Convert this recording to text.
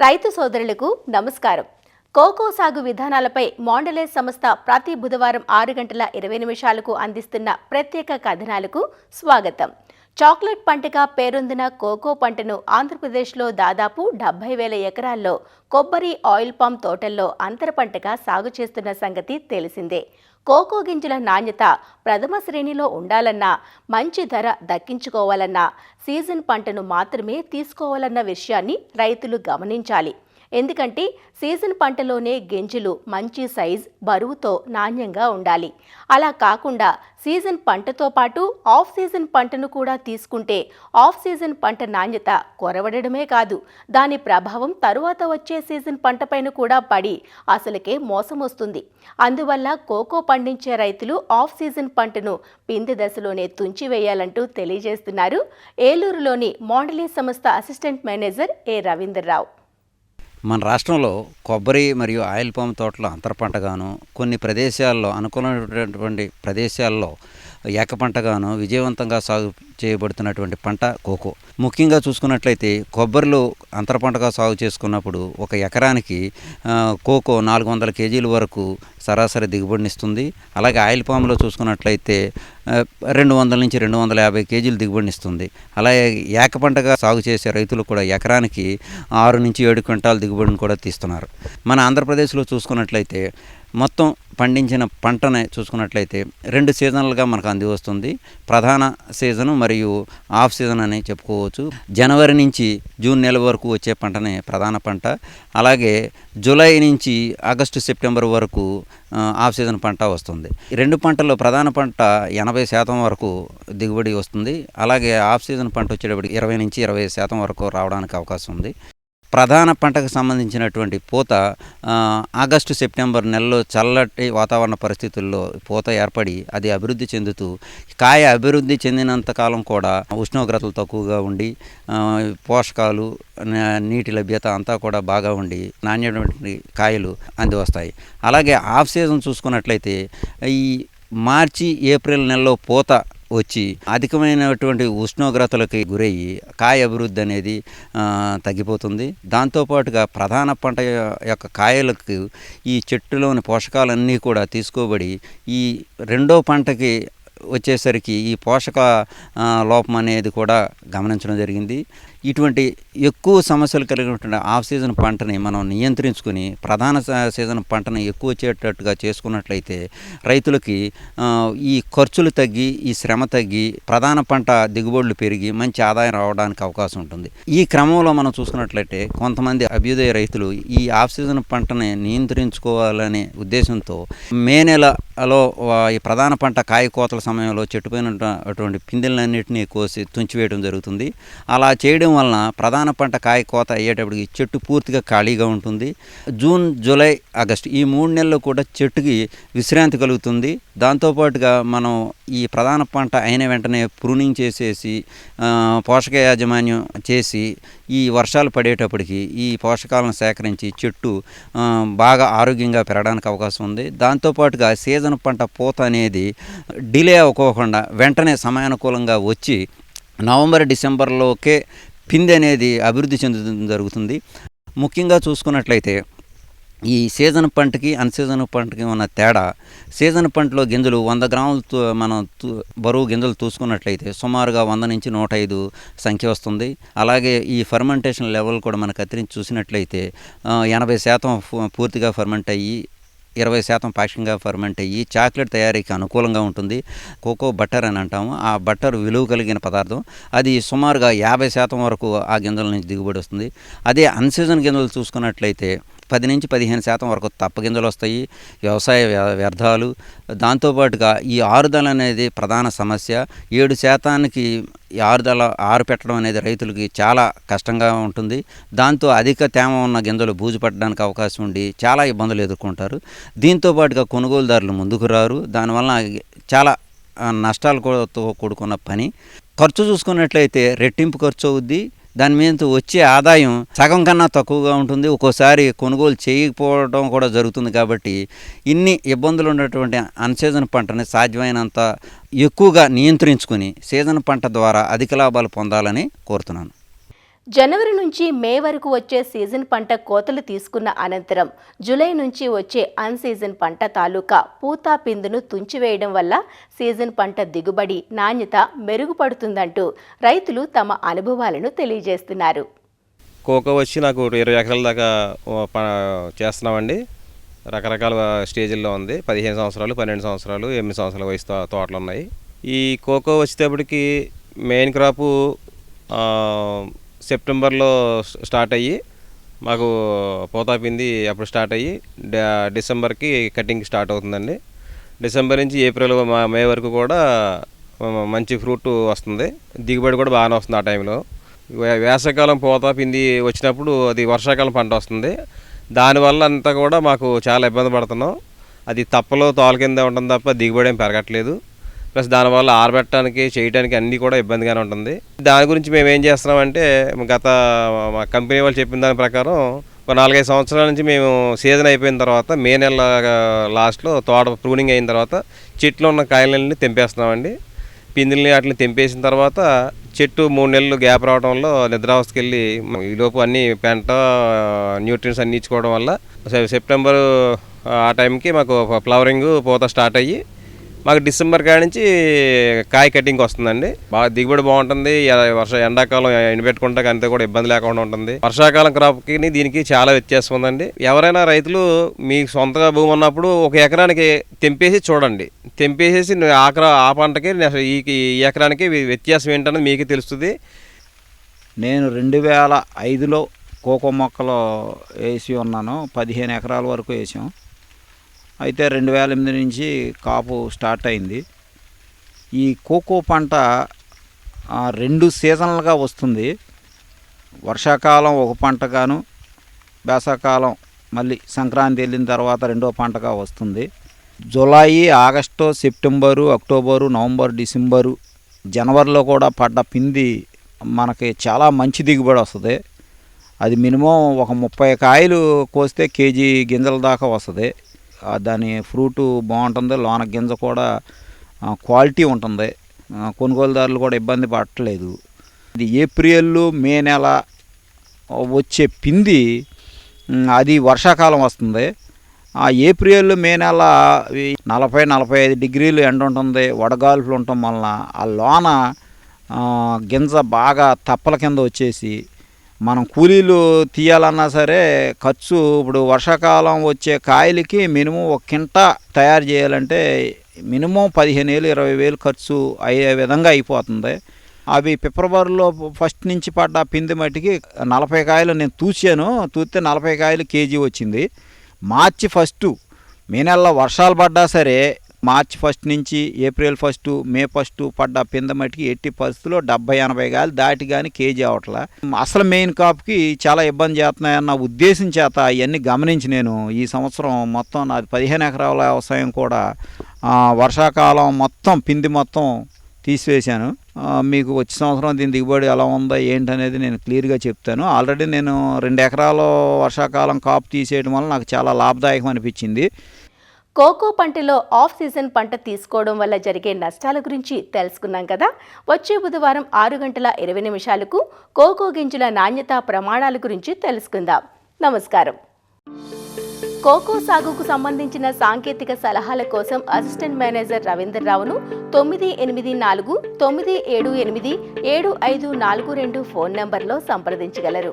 రైతు సోదరులకు నమస్కారం. కోకో సాగు విధానాలపై మాండలేస్ సంస్థ ప్రతి బుధవారం 6:20 అందిస్తున్న ప్రత్యేక కథనాలకు స్వాగతం. చాక్లెట్ పంటగా పేరొందిన కోకో పంటను ఆంధ్రప్రదేశ్లో దాదాపు 70,000 ఎకరాల్లో కొబ్బరి ఆయిల్ పామ్ తోటల్లో అంతర పంటగా సాగు చేస్తున్న సంగతి తెలిసిందే. కోకో గింజల నాణ్యత ప్రథమ శ్రేణిలో ఉండాలన్నా, మంచి ధర దక్కించుకోవాలన్నా సీజన్ పంటను మాత్రమే తీసుకోవాలన్న విషయాన్ని రైతులు గమనించాలి. ఎందుకంటే సీజన్ పంటలోనే గింజలు మంచి సైజ్, బరువుతో నాణ్యంగా ఉండాలి. అలా కాకుండా సీజన్ పంటతో పాటు ఆఫ్ సీజన్ పంటను కూడా తీసుకుంటే ఆఫ్ సీజన్ పంట నాణ్యత కొరవడమే కాదు, దాని ప్రభావం తరువాత వచ్చే సీజన్ పంటపైన కూడా పడి అసలుకే మోసం వస్తుంది. అందువల్ల కోకో పండించే రైతులు ఆఫ్ సీజన్ పంటను పిందె దశలోనే తుంచివేయాలంటూ తెలియజేస్తున్నారు ఏలూరులోని మాండలేస్ సంస్థ అసిస్టెంట్ మేనేజర్ ఏ రవీంద్రరావు. మన రాష్ట్రంలో కొబ్బరి మరియు ఆయిల్ పామ్ తోటలు అంతర పంటగాను, కొన్ని ప్రదేశాల్లో అనుకూలమైనటువంటి ప్రదేశాల్లో ఏకపంటగాను విజయవంతంగా సాగు చేయబడుతున్నటువంటి పంట కోకో. ముఖ్యంగా చూసుకున్నట్లయితే కొబ్బరిలో అంతర పంటగా సాగు చేసుకున్నప్పుడు ఒక ఎకరానికి కోకో 400 కేజీల వరకు సరాసరి దిగుబడినిస్తుంది. అలాగే ఆయిల్ పామ్లో చూసుకున్నట్లయితే 200 నుంచి 250 కేజీలు దిగుబడినిస్తుంది. అలాగే ఏకపంటగా సాగు చేసే రైతులు కూడా ఎకరానికి 6 నుంచి 7 క్వింటాల దిగుబడిని కూడా తీస్తున్నారు. మన ఆంధ్రప్రదేశ్లో చూసుకున్నట్లయితే మొత్తం పండించిన పంటనే చూసుకున్నట్లయితే 2 సీజన్లుగా మనకు అంది వస్తుంది. ప్రధాన సీజను మరియు ఆఫ్ సీజన్ అని చెప్పుకోవచ్చు. జనవరి నుంచి జూన్ నెల వరకు వచ్చే పంటనే ప్రధాన పంట. అలాగే జూలై నుంచి ఆగస్టు సెప్టెంబర్ వరకు ఆఫ్ సీజన్ పంట వస్తుంది. 2 పంటల్లో ప్రధాన పంట 80% వరకు దిగుబడి వస్తుంది. అలాగే ఆఫ్ సీజన్ పంట వచ్చేటప్పటికి 20 నుంచి 20% వరకు రావడానికి అవకాశం ఉంది. ప్రధాన పంటకు సంబంధించినటువంటి పూత ఆగస్టు సెప్టెంబర్ నెలలో చల్లటి వాతావరణ పరిస్థితుల్లో పూత ఏర్పడి అది అభివృద్ధి చెందుతూ, కాయ అభివృద్ధి చెందినంతకాలం కూడా ఉష్ణోగ్రతలు తక్కువగా ఉండి పోషకాలు, నీటి లభ్యత అంతా కూడా బాగా ఉండి నాణ్యమైనటువంటి కాయలు అంది వస్తాయి. అలాగే ఆఫ్ సీజన్ చూసుకున్నట్లయితే ఈ మార్చి ఏప్రిల్ నెలలో పూత వచ్చి అధికమైనటువంటి ఉష్ణోగ్రతలకి గురయ్యి కాయ అభివృద్ధి అనేది తగ్గిపోతుంది. దాంతోపాటుగా ప్రధాన పంట యొక్క కాయలకు ఈ చెట్టులోని పోషకాలన్నీ కూడా తీసుకోబడి ఈ రెండో పంటకి వచ్చేసరికి ఈ పోషక లోపం అనేది కూడా గమనించడం జరిగింది. ఇటువంటి ఎక్కువ సమస్యలు కలిగినటువంటి ఆఫ్ సీజన్ పంటని మనం నియంత్రించుకుని ప్రధాన సీజన్ పంటని ఎక్కువ వచ్చేటట్టుగా చేసుకున్నట్లయితే రైతులకి ఈ ఖర్చులు తగ్గి, ఈ శ్రమ తగ్గి, ప్రధాన పంట దిగుబడులు పెరిగి మంచి ఆదాయం రావడానికి అవకాశం ఉంటుంది. ఈ క్రమంలో మనం చూసుకున్నట్లయితే కొంతమంది అభ్యుదయ రైతులు ఈ ఆఫ్ సీజన్ పంటని నియంత్రించుకోవాలనే ఉద్దేశంతో మే నెలలో ఈ ప్రధాన పంట కాయ కోతల సమయంలో చెట్టుపోయినటువంటి పిందెలన్నింటినీ కోసి తుంచివేయడం జరుగుతుంది. అలా చేయడం వలన ప్రధాన పంట కాయ కోత అయ్యేటప్పటికి చెట్టు పూర్తిగా ఖాళీగా ఉంటుంది. జూన్, జూలై, ఆగస్టు ఈ 3 నెలలు కూడా చెట్టుకి విశ్రాంతి కలుగుతుంది. దాంతోపాటుగా మనం ఈ ప్రధాన పంట అయిన వెంటనే ప్రూనింగ్ చేసేసి పోషక యాజమాన్యం చేసి ఈ వర్షాలు పడేటప్పటికి ఈ పోషకాలను సేకరించి చెట్టు బాగా ఆరోగ్యంగా పెరగడానికి అవకాశం ఉంది. దాంతోపాటుగా సీజన్ పంట పూత అనేది డిలే అవ్వకోకుండా వెంటనే సమయానుకూలంగా వచ్చి నవంబర్, డిసెంబర్లోకే పిందె అనేది అభివృద్ధి చెందడం జరుగుతుంది. ముఖ్యంగా చూసుకున్నట్లయితే ఈ సీజన్ పంటకి అన్సీజన్ పంటకి ఉన్న తేడా, సీజన్ పంటలో గింజలు 100 గ్రాములు మనం బరువు గింజలు చూసుకున్నట్లయితే సుమారుగా 100 నుంచి 105 సంఖ్య వస్తుంది. అలాగే ఈ ఫర్మెంటేషన్ లెవెల్ కూడా మనం కత్తిరించి చూసినట్లయితే 80% పూర్తిగా ఫర్మెంట్ అయ్యి 20% పాక్షికంగా ఫర్మెంట్ అయ్యి చాక్లెట్ తయారీకి అనుకూలంగా ఉంటుంది. కోకో బటర్ అని అంటాము. ఆ బటర్ విలువ కలిగిన పదార్థం. అది సుమారుగా 50% వరకు ఆ గింజల నుంచి దిగుబడి వస్తుంది. అదే అన్సీజన్ గింజలు చూసుకున్నట్లయితే 10 నుంచి 15% వరకు తప్ప గింజలు వస్తాయి. వ్యవసాయ వ్యర్థాలు, దాంతోపాటుగా ఈ ఆరుదల అనేది ప్రధాన సమస్య. 7%కి ఆరుదల పెట్టడం అనేది రైతులకి చాలా కష్టంగా ఉంటుంది. దాంతో అధిక తేమ ఉన్న గింజలు బూజు పట్టడానికి అవకాశం ఉండి చాలా ఇబ్బందులు ఎదుర్కొంటారు. దీంతోపాటుగా కొనుగోలుదారులు ముందుకు రారు. దానివల్ల చాలా నష్టాలతో కూడుకున్న పని. ఖర్చు చూసుకున్నట్లయితే రెట్టింపు ఖర్చు అవుద్ది. దాని మీద వచ్చే ఆదాయం సగం కన్నా తక్కువగా ఉంటుంది. ఒక్కోసారి కొనుగోలు చేయకపోవడం కూడా జరుగుతుంది. కాబట్టి ఇన్ని ఇబ్బందులు ఉన్నటువంటి అన్సీజన్ పంటని సాధ్యమైనంత ఎక్కువగా నియంత్రించుకుని సీజన్ పంట ద్వారా అధిక లాభాలు పొందాలని కోరుతున్నాను. జనవరి నుంచి మే వరకు వచ్చే సీజన్ పంట కోతలు తీసుకున్న అనంతరం జూలై నుంచి వచ్చే అన్ సీజన్ పంట తాలూకా పూత పిందును తుంచివేయడం వల్ల సీజన్ పంట దిగుబడి నాణ్యత మెరుగుపడుతుందంటూ రైతులు తమ అనుభవాలను తెలియజేస్తున్నారు. కోకో వచ్చి నాకు 20 ఎకరాల దాకా చేస్తున్నామండి. రకరకాల స్టేజ్ల్లో ఉంది. 15 సంవత్సరాలు, 12 సంవత్సరాలు, 8 సంవత్సరాల వయసు తోటలు ఉన్నాయి. ఈ కోకో వచ్చేటప్పటికి మెయిన్ క్రాపు సెప్టెంబర్లో స్టార్ట్ అయ్యి మాకు పోతాపింది అప్పుడు స్టార్ట్ అయ్యి డిసెంబర్కి కటింగ్ స్టార్ట్ అవుతుందండి. డిసెంబర్ నుంచి ఏప్రిల్ మే వరకు కూడా మంచి ఫ్రూట్ వస్తుంది. దిగుబడి కూడా బాగానే వస్తుంది. ఆ టైంలో వేసవికాలం పోతాపింది వచ్చినప్పుడు అది వర్షాకాలం పంట వస్తుంది. దానివల్ల అంతా కూడా మాకు చాలా ఇబ్బంది పడుతున్నాం. అది తప్పలో తోల కింద ఉంటుంది తప్ప దిగుబడి ఏం పెరగట్లేదు. ప్లస్ దానివల్ల ఆరబెట్టడానికి చేయడానికి అన్నీ కూడా ఇబ్బందిగానే ఉంటుంది. దాని గురించి మేము ఏం చేస్తున్నామంటే గత మా కంపెనీ వాళ్ళు చెప్పిన దాని ప్రకారం ఒక 4-5 సంవత్సరాల నుంచి మేము సీజన్ అయిపోయిన తర్వాత మే నెల లాస్ట్లో తోట ప్రూనింగ్ అయిన తర్వాత చెట్లు ఉన్న కాయలన్నీ తెంపేస్తున్నామండి. పిందుల్ని వాటిని తెంపేసిన తర్వాత చెట్టు 3 నెలలు గ్యాప్ రావడంలో నిద్రావస్థకి వెళ్ళి ఈలోపు అన్ని పెంట న్యూట్రియన్స్ అన్నీ ఇచ్చుకోవడం వల్ల సెప్టెంబర్ ఆ టైంకి మాకు ఫ్లవరింగ్ పూత స్టార్ట్ అయ్యి మాకు డిసెంబర్ కాడి నుంచి కాయ కటింగ్ వస్తుందండి. బాగా దిగుబడి బాగుంటుంది. ఎండాకాలం ఎండబెట్టుకుంటే అంతే కూడా ఇబ్బంది లేకుండా ఉంటుంది. వర్షాకాలం క్రాప్కి దీనికి చాలా వ్యత్యాసం ఉందండి. ఎవరైనా రైతులు మీ సొంతగా భూమి ఉన్నప్పుడు ఒక ఎకరానికి తెంపేసి చూడండి. తెంపేసేసి ఆ పంటకి ఈ ఎకరానికి వ్యత్యాసం ఏంటన్నది మీకు తెలుస్తుంది. నేను 2005లో కోకో మొక్కలు వేసి ఉన్నాను. 15 ఎకరాల వరకు వేసాం. అయితే 2008 నుంచి కాపు స్టార్ట్ అయింది. ఈ కోకో పంట 2 సీజన్లుగా వస్తుంది. వర్షాకాలం ఒక పంటగాను, వేసవికాలం మళ్ళీ సంక్రాంతి వెళ్ళిన తర్వాత రెండో పంటగా వస్తుంది. July, August, September, October, November, December, జనవరిలో కూడా పడ్డ పిండి మనకి చాలా మంచి దిగుబడి వస్తుంది. అది మినిమం ఒక 30 కాయలు కోస్తే కేజీ గింజల దాకా వస్తుంది. దాని ఫ్రూటు బాగుంటుంది. లోన గింజ కూడా క్వాలిటీ ఉంటుంది. కొనుగోలుదారులు కూడా ఇబ్బంది పడట్లేదు. ఇది ఏప్రిల్ మే నెల వచ్చే పిండి అది వర్షాకాలం వస్తుంది. ఆ ఏప్రిల్ మే నెల 40-45 డిగ్రీలు ఎండ ఉంటుంది. వడగాల్పులు ఉండటం వలన ఆ లోన గింజ బాగా తప్పల కింద వచ్చేసి మనం కూలీలు తీయాలన్నా సరే ఖర్చు ఇప్పుడు వర్షాకాలం వచ్చే కాయలకి మినిమం 1 కింటా తయారు చేయాలంటే మినిమం 15,000-20,000 ఖర్చు అయ్యే విధంగా అయిపోతుంది. అవి ఫిబ్రవరిలో ఫస్ట్ నుంచి పడ్డ పిండి మట్టికి 40 కాయలు నేను తూస్తే 40 కాయలు కేజీ వచ్చింది. మార్చి 1 మే నెలలో వర్షాలు పడ్డా సరే మార్చి 1 నుంచి ఏప్రిల్ 1, మే 1 పడ్డ పింద మట్టికి ఎట్టి పరిస్థితుల్లో 70-80 కాయలు దాటి కానీ కేజీ అవట్లా. అసలు మెయిన్ కాపుకి చాలా ఇబ్బంది చేస్తున్నాయన్న ఉద్దేశం చేత ఇవన్నీ గమనించి నేను ఈ సంవత్సరం మొత్తం నాది 15 ఎకరాల వ్యవసాయం కూడా వర్షాకాలం మొత్తం పిండి మొత్తం తీసివేశాను. మీకు వచ్చే సంవత్సరం దీని దిగుబడి ఎలా ఉందో ఏంటనేది నేను క్లియర్గా చెప్తాను. ఆల్రెడీ నేను 2 ఎకరాలు వర్షాకాలం కాపు తీసేయడం వల్ల నాకు చాలా లాభదాయకం అనిపించింది. కోకో పంటలో ఆఫ్ సీజన్ పంట తీసుకోవడం వల్ల జరిగే నష్టాల గురించి తెలుసుకున్నాం కదా. వచ్చే బుధవారం 6:20 కోకో గింజల నాణ్యత ప్రమాణాల గురించి తెలుసుకుందాం. నమస్కారం. కోకో సాగుకు సంబంధించిన సాంకేతిక సలహాల కోసం అసిస్టెంట్ మేనేజర్ రవీందర్ రావును 984-978-7542 ఫోన్ నంబర్లో సంప్రదించగలరు.